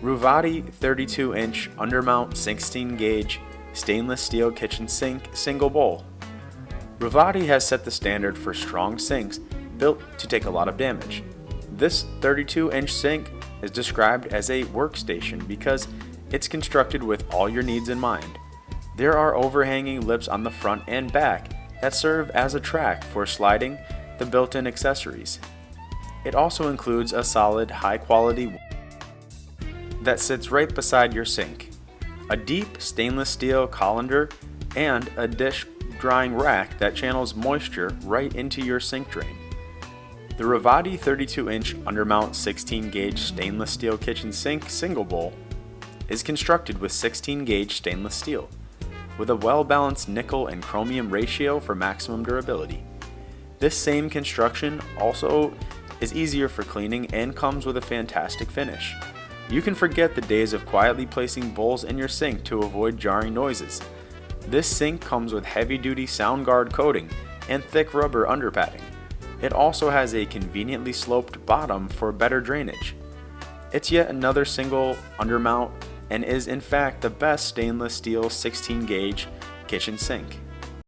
Ruvati 32-inch undermount 16-gauge stainless steel kitchen sink single bowl. Ruvati has set the standard for strong sinks built to take a lot of damage. This 32-inch sink is described as a workstation because it's constructed with all your needs in mind. There are overhanging lips on the front and back that serve as a track for sliding the built-in accessories. It also includes a solid, high-quality that sits right beside your sink, a deep stainless steel colander, and a dish drying rack that channels moisture right into your sink drain. The Ruvati 32-inch undermount 16-gauge stainless steel kitchen sink single bowl is constructed with 16-gauge stainless steel, with a well-balanced nickel and chromium ratio for maximum durability. This same construction also is easier for cleaning and comes with a fantastic finish. You can forget the days of quietly placing bowls in your sink to avoid jarring noises. This sink comes with heavy-duty sound guard coating and thick rubber underpadding. It also has a conveniently sloped bottom for better drainage. It's yet another single undermount and is in fact the best stainless steel 16-gauge kitchen sink.